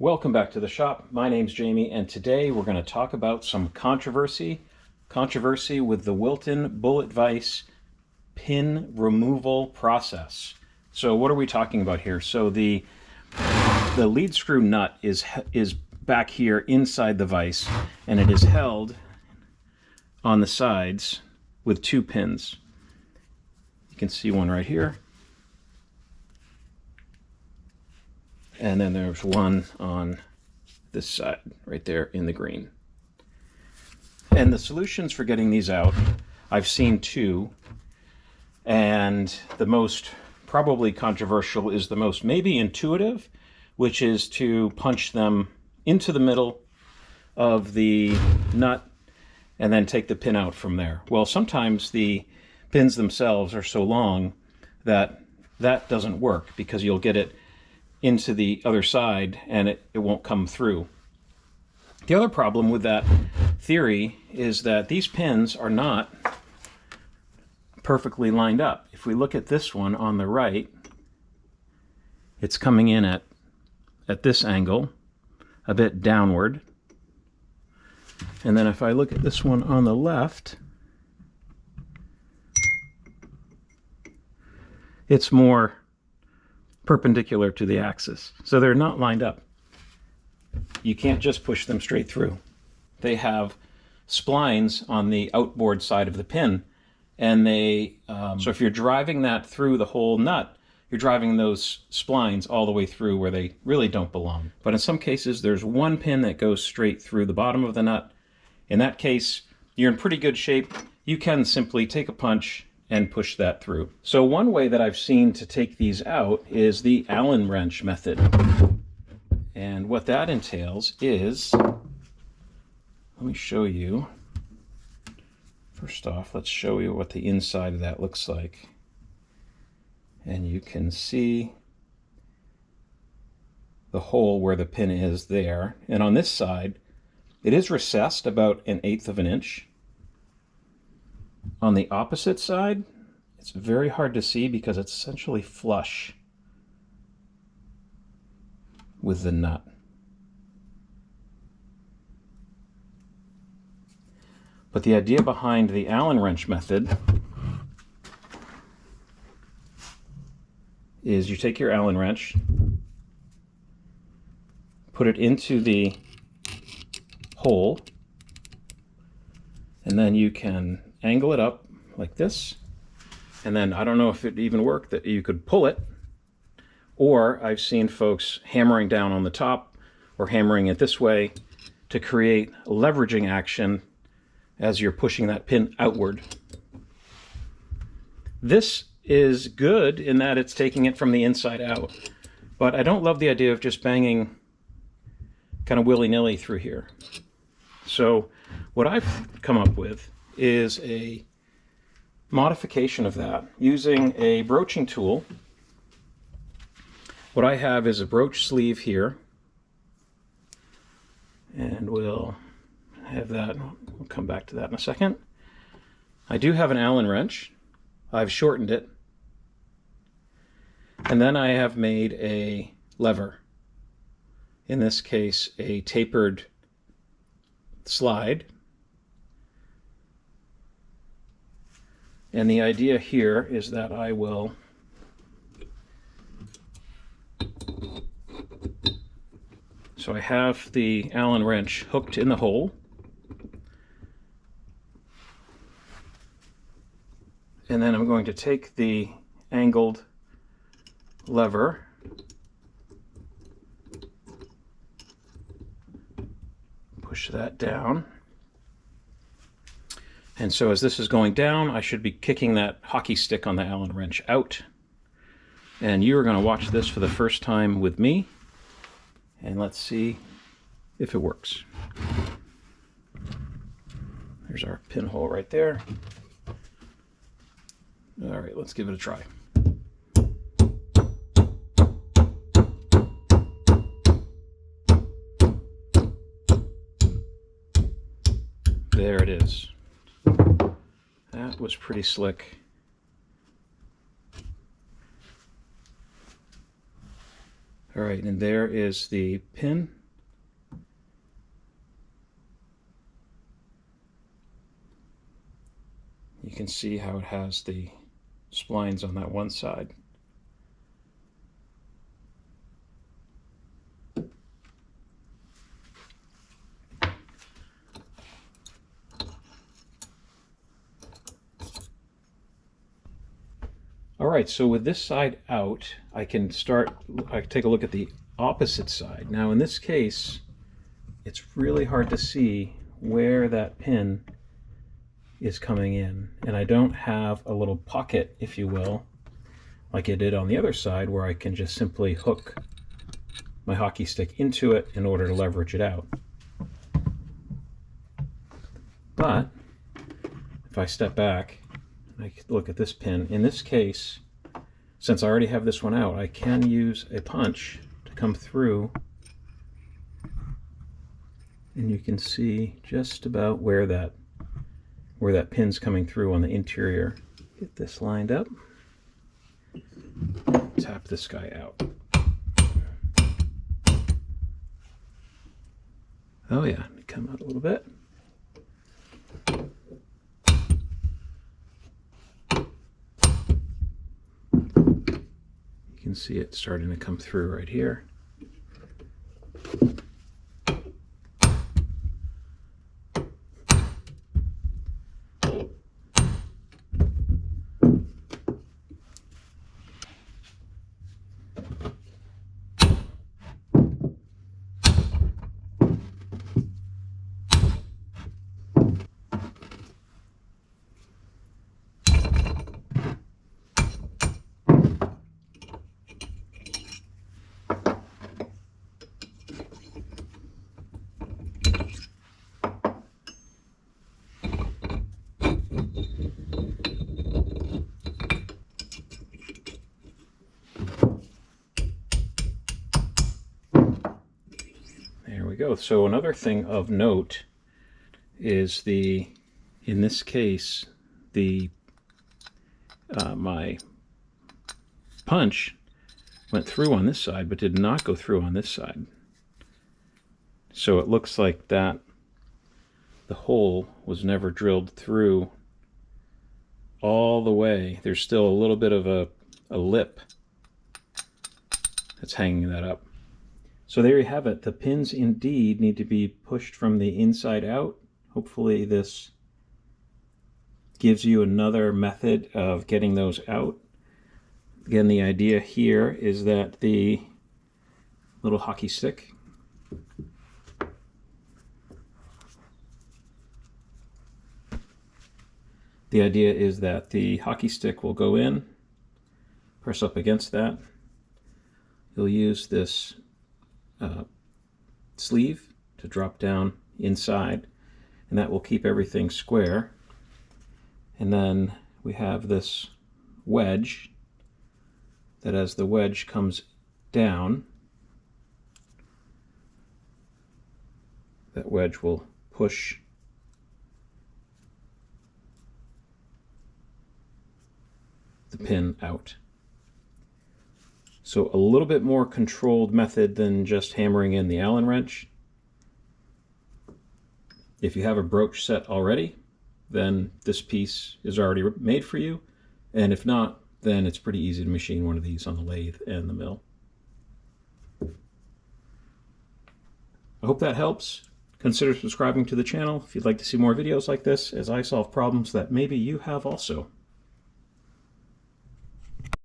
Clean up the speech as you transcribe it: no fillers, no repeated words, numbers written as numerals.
Welcome back to the shop. My name's Jamie, and today we're going to talk about some controversy with the Wilton bullet vise pin removal process. So what are we talking about here? So the lead screw nut is back here inside the vise, and it is held on the sides with two pins. You can see one right here. And then there's one on this side, right there in the green. And the solutions for getting these out, I've seen two. And the most probably controversial is the most maybe intuitive, which is to punch them into the middle of the nut and then take the pin out from there. Well, sometimes the pins themselves are so long that that doesn't work because you'll get it into the other side and it won't come through. The other problem with that theory is that these pins are not perfectly lined up. If we look at this one on the right, it's coming in at this angle, a bit downward. And then if I look at this one on the left, it's more perpendicular to the axis. So they're not lined up. You can't just push them straight through. They have splines on the outboard side of the pin, and they so if you're driving that through the whole nut, you're driving those splines all the way through where they really don't belong. But in some cases, there's one pin that goes straight through the bottom of the nut. In that case, you're in pretty good shape. You can simply take a punch and push that through. So one way that I've seen to take these out is the Allen wrench method. And what that entails is, let me show you. First off, let's show you what the inside of that looks like. And you can see the hole where the pin is there. And on this side, it is recessed about 1/8 of an inch. On the opposite side, it's very hard to see because it's essentially flush with the nut. But the idea behind the Allen wrench method is you take your Allen wrench, put it into the hole, and then you can angle it up like this, and then I don't know if it even worked that you could pull it, or I've seen folks hammering down on the top or hammering it this way to create leveraging action as you're pushing that pin outward. This is good in that it's taking it from the inside out, but I don't love the idea of just banging kind of willy-nilly through here. So what I've come up with is a modification of that using a broaching tool. What I have is a broach sleeve here, and we'll have that. We'll come back to that in a second. I do have an Allen wrench. I've shortened it, and then I have made a lever, in this case a tapered slide. And the idea here is that I will so I have the Allen wrench hooked in the hole, and then I'm going to take the angled lever push that down. And so as this is going down, I should be kicking that hockey stick on the Allen wrench out. And you are going to watch this for the first time with me. And let's see if it works. There's our pinhole right there. All right, let's give it a try. There it is. That was pretty slick. All right, and there is the pin. You can see how it has the splines on that one side. All right, so with this side out, I can take a look at the opposite side. Now in this case, it's really hard to see where that pin is coming in. And I don't have a little pocket, if you will, like I did on the other side, where I can just simply hook my hockey stick into it in order to leverage it out. But if I step back, I look at this pin. In this case, since I already have this one out, I can use a punch to come through, and you can see just about where that pin's coming through on the interior. Get this lined up. Tap this guy out. Oh yeah, come out a little bit. You can see it starting to come through right here. Go. So another thing of note is in this case, my punch went through on this side, but did not go through on this side. So it looks like that the hole was never drilled through all the way. There's still a little bit of a lip that's hanging that up. So there you have it. The pins indeed need to be pushed from the inside out. Hopefully this gives you another method of getting those out. Again, the idea here is that the little hockey stick will go in, press up against that. You'll use this sleeve to drop down inside, and that will keep everything square. And then we have this wedge that, as the wedge comes down, that wedge will push the pin out. So a little bit more controlled method than just hammering in the Allen wrench. If you have a broach set already, then this piece is already made for you. And if not, then it's pretty easy to machine one of these on the lathe and the mill. I hope that helps. Consider subscribing to the channel if you'd like to see more videos like this as I solve problems that maybe you have also.